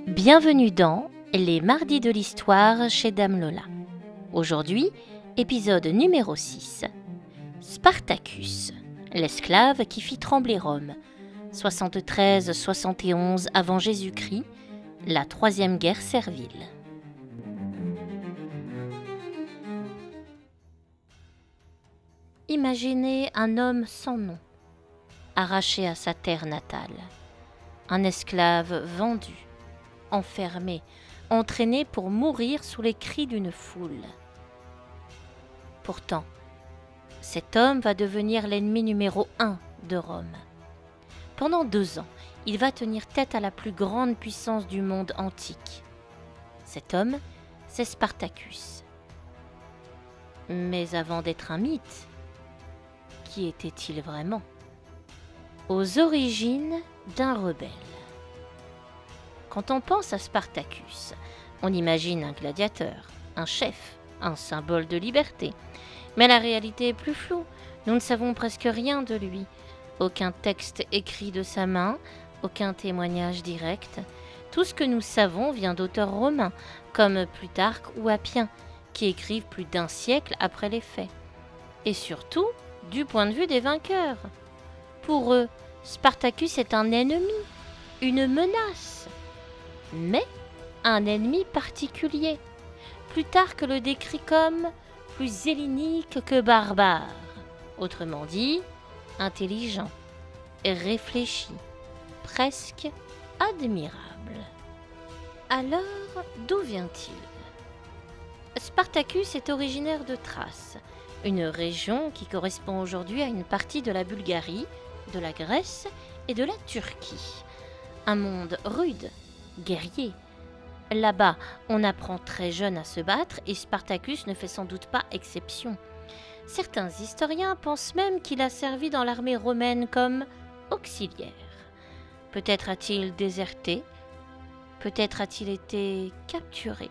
Bienvenue dans Les Mardis de l'Histoire chez Dame Lola. Aujourd'hui, épisode numéro 6. Spartacus, l'esclave qui fit trembler Rome. 73-71 avant Jésus-Christ, la troisième guerre servile. Imaginez un homme sans nom, arraché à sa terre natale, un esclave vendu, enfermé, entraîné pour mourir sous les cris d'une foule. Pourtant, cet homme va devenir l'ennemi numéro 1 de Rome. Pendant 2 ans, il va tenir tête à la plus grande puissance du monde antique. Cet homme, c'est Spartacus. Mais avant d'être un mythe, qui était-il vraiment ? Aux origines d'un rebelle. Quand on pense à Spartacus, on imagine un gladiateur, un chef, un symbole de liberté. Mais la réalité est plus floue. Nous ne savons presque rien de lui. Aucun texte écrit de sa main, aucun témoignage direct. Tout ce que nous savons vient d'auteurs romains, comme Plutarque ou Appien, qui écrivent plus d'1 siècle après les faits. Et surtout, du point de vue des vainqueurs. Pour eux, Spartacus est un ennemi, une menace. Mais un ennemi particulier. Plutarque le décrit comme plus hellénique que barbare. Autrement dit, intelligent, réfléchi, presque admirable. Alors, d'où vient-il ? Spartacus est originaire de Thrace, une région qui correspond aujourd'hui à une partie de la Bulgarie, de la Grèce et de la Turquie. Un monde rude, guerrier. Là-bas, on apprend très jeune à se battre et Spartacus ne fait sans doute pas exception. Certains historiens pensent même qu'il a servi dans l'armée romaine comme auxiliaire. Peut-être a-t-il déserté, peut-être a-t-il été capturé.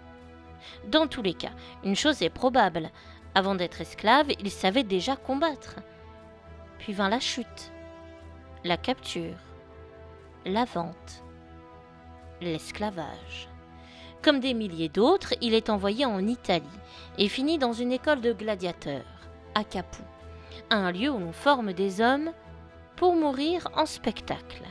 Dans tous les cas, une chose est probable. Avant d'être esclave, il savait déjà combattre. Puis vint la chute, la capture, la vente, l'esclavage. Comme des milliers d'autres, il est envoyé en Italie et finit dans une école de gladiateurs, à Capoue, un lieu où l'on forme des hommes pour mourir en spectacle.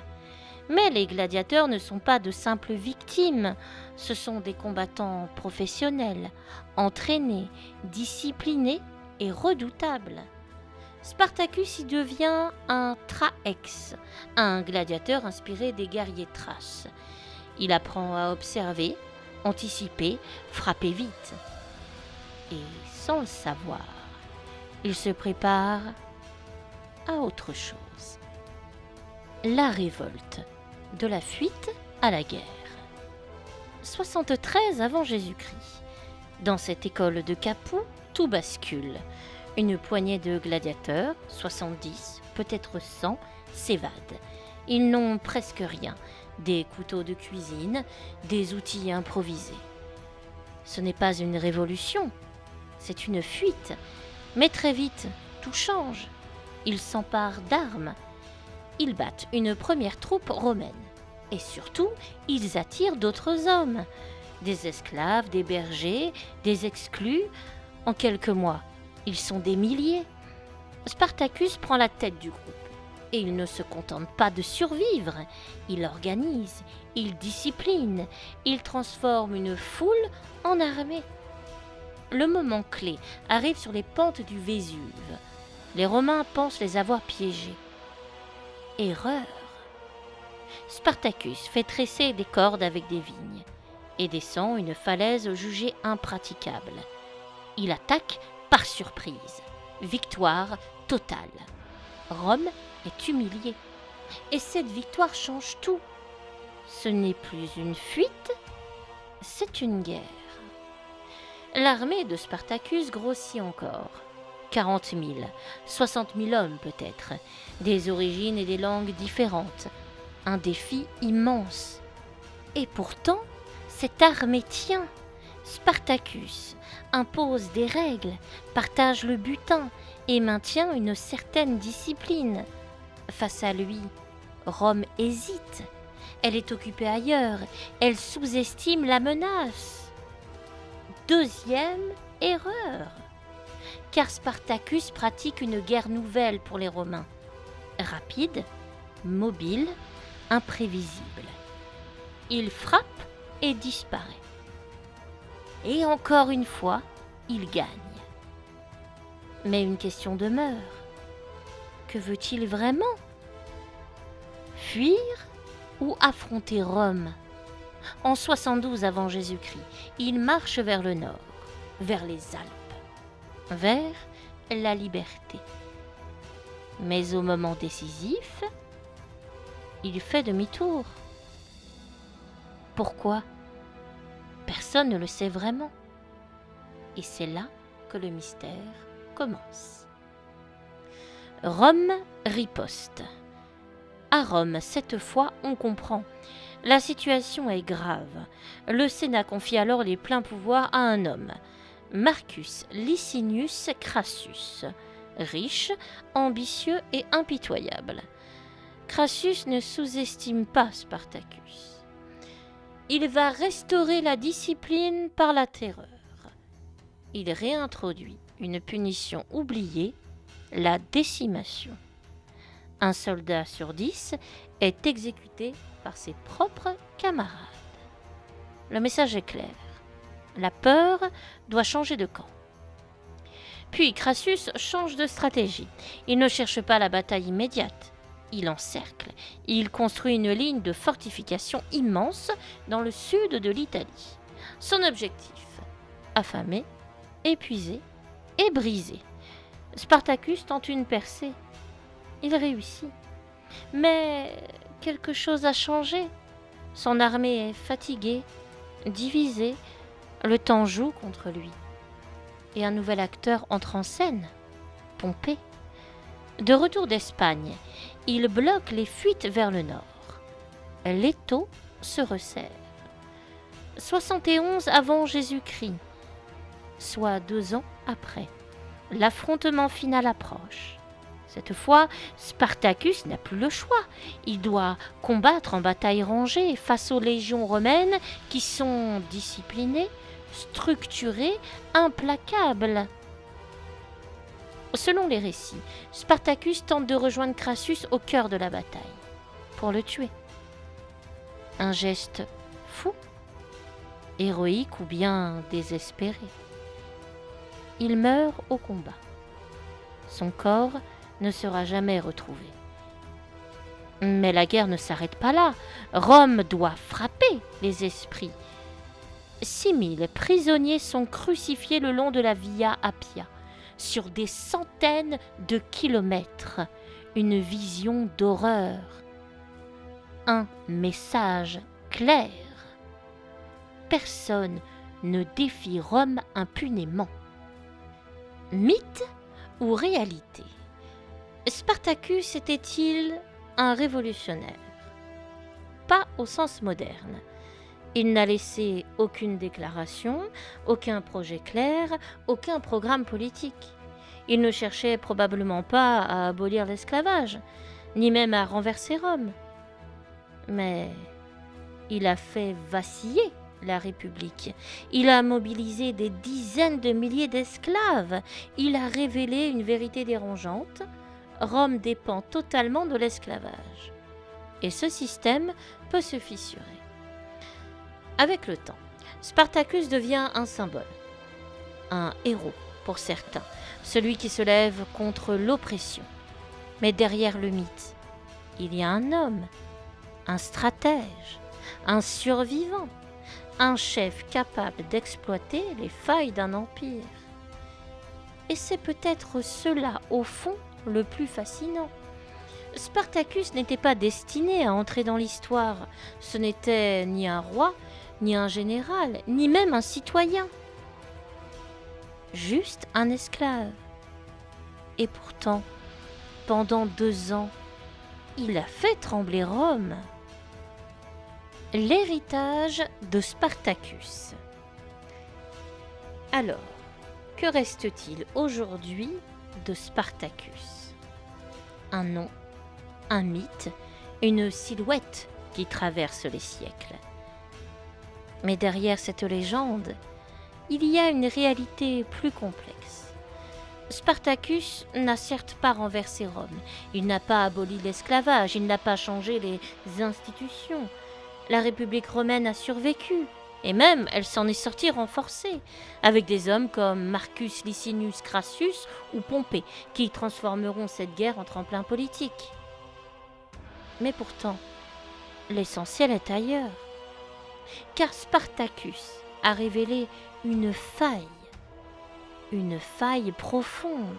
Mais les gladiateurs ne sont pas de simples victimes, ce sont des combattants professionnels, entraînés, disciplinés et redoutables. Spartacus y devient un Thraex, un gladiateur inspiré des guerriers thraces. Il apprend à observer, anticiper, frapper vite. Et sans le savoir, il se prépare à autre chose. La révolte, de la fuite à la guerre. 73 avant Jésus-Christ. Dans cette école de Capoue, tout bascule. Une poignée de gladiateurs, 70, peut-être 100, s'évadent. Ils n'ont presque rien. Des couteaux de cuisine, des outils improvisés. Ce n'est pas une révolution, c'est une fuite. Mais très vite, tout change. Ils s'emparent d'armes. Ils battent une première troupe romaine. Et surtout, ils attirent d'autres hommes. Des esclaves, des bergers, des exclus. En quelques mois, ils sont des milliers. Spartacus prend la tête du groupe. Et il ne se contente pas de survivre. Il organise, il discipline, il transforme une foule en armée. Le moment clé arrive sur les pentes du Vésuve. Les Romains pensent les avoir piégés. Erreur. Spartacus fait tresser des cordes avec des vignes et descend une falaise jugée impraticable. Il attaque par surprise. Victoire totale. Rome est humiliée. Et cette victoire change tout. Ce n'est plus une fuite, c'est une guerre. L'armée de Spartacus grossit encore. 40 000, 60 000 hommes peut-être, des origines et des langues différentes. Un défi immense. Et pourtant, cette armée tient. Spartacus impose des règles, partage le butin et maintient une certaine discipline. Face à lui, Rome hésite. Elle est occupée ailleurs. Elle sous-estime la menace. Deuxième erreur. Car Spartacus pratique une guerre nouvelle pour les Romains. Rapide, mobile, imprévisible. Il frappe et disparaît. Et encore une fois, il gagne. Mais une question demeure. Que veut-il vraiment? Fuir ou affronter Rome? En 72 avant Jésus-Christ, il marche vers le nord, vers les Alpes, vers la liberté. Mais au moment décisif, il fait demi-tour. Pourquoi? Personne ne le sait vraiment. Et c'est là que le mystère commence. Rome riposte. À Rome, cette fois, on comprend. La situation est grave. Le Sénat confie alors les pleins pouvoirs à un homme, Marcus Licinius Crassus, riche, ambitieux et impitoyable. Crassus ne sous-estime pas Spartacus. Il va restaurer la discipline par la terreur. Il réintroduit une punition oubliée, la décimation. Un soldat sur 10 est exécuté par ses propres camarades. Le message est clair. La peur doit changer de camp. Puis Crassus change de stratégie. Il ne cherche pas la bataille immédiate. Il encercle. Il construit une ligne de fortification immense dans le sud de l'Italie. Son objectif, affamé, épuisé et brisé. Spartacus tente une percée. Il réussit. Mais quelque chose a changé. Son armée est fatiguée, divisée. Le temps joue contre lui. Et un nouvel acteur entre en scène, Pompée. De retour d'Espagne, il bloque les fuites vers le nord. L'étau se resserre. 71 avant Jésus-Christ, soit 2 ans après. L'affrontement final approche. Cette fois, Spartacus n'a plus le choix. Il doit combattre en bataille rangée face aux légions romaines qui sont disciplinées, structurées, implacables. Selon les récits, Spartacus tente de rejoindre Crassus au cœur de la bataille, pour le tuer. Un geste fou, héroïque ou bien désespéré. Il meurt au combat. Son corps ne sera jamais retrouvé. Mais la guerre ne s'arrête pas là. Rome doit frapper les esprits. 6000 prisonniers sont crucifiés le long de la Via Appia, sur des centaines de kilomètres. Une vision d'horreur. Un message clair. Personne ne défie Rome impunément. Mythe ou réalité? Spartacus était-il un révolutionnaire? Pas au sens moderne. Il n'a laissé aucune déclaration, aucun projet clair, aucun programme politique. Il ne cherchait probablement pas à abolir l'esclavage, ni même à renverser Rome. Mais il a fait vaciller la République. Il a mobilisé des dizaines de milliers d'esclaves. Il a révélé une vérité dérangeante. Rome dépend totalement de l'esclavage. Et ce système peut se fissurer. Avec le temps, Spartacus devient un symbole, un héros pour certains, celui qui se lève contre l'oppression. Mais derrière le mythe, il y a un homme, un stratège, un survivant, un chef capable d'exploiter les failles d'un empire. Et c'est peut-être cela, au fond, le plus fascinant. Spartacus n'était pas destiné à entrer dans l'histoire. Ce n'était ni un roi, ni un général, ni même un citoyen. Juste un esclave. Et pourtant, pendant 2 ans, il a fait trembler Rome. L'héritage de Spartacus. Alors, que reste-t-il aujourd'hui de Spartacus? Un nom, un mythe, une silhouette qui traverse les siècles. Mais derrière cette légende, il y a une réalité plus complexe. Spartacus n'a certes pas renversé Rome, il n'a pas aboli l'esclavage, il n'a pas changé les institutions. La République romaine a survécu, et même elle s'en est sortie renforcée, avec des hommes comme Marcus Licinius Crassus ou Pompée, qui transformeront cette guerre en tremplin politique. Mais pourtant, l'essentiel est ailleurs, car Spartacus a révélé une faille profonde.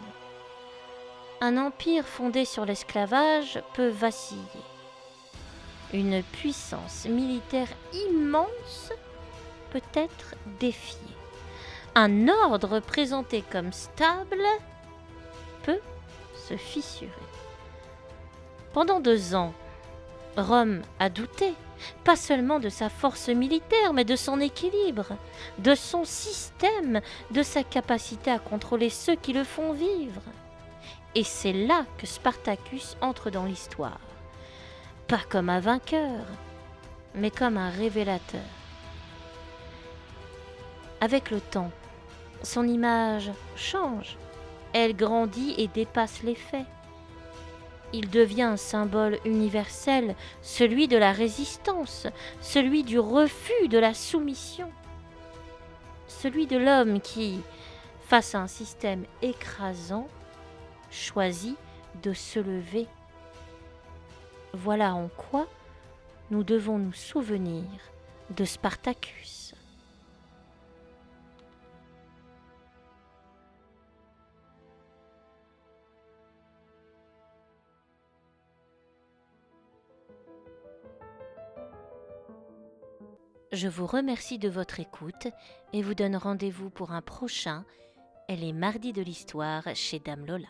Un empire fondé sur l'esclavage peut vaciller. Une puissance militaire immense peut être défiée. Un ordre présenté comme stable peut se fissurer. Pendant 2 ans, Rome a douté, pas seulement de sa force militaire, mais de son équilibre, de son système, de sa capacité à contrôler ceux qui le font vivre. Et c'est là que Spartacus entre dans l'histoire. Pas comme un vainqueur, mais comme un révélateur. Avec le temps, son image change. Elle grandit et dépasse les faits. Il devient un symbole universel, celui de la résistance, celui du refus de la soumission, celui de l'homme qui, face à un système écrasant, choisit de se lever. Voilà en quoi nous devons nous souvenir de Spartacus. Je vous remercie de votre écoute et vous donne rendez-vous pour un prochain. Elle est mardi de l'histoire chez Dame Lola.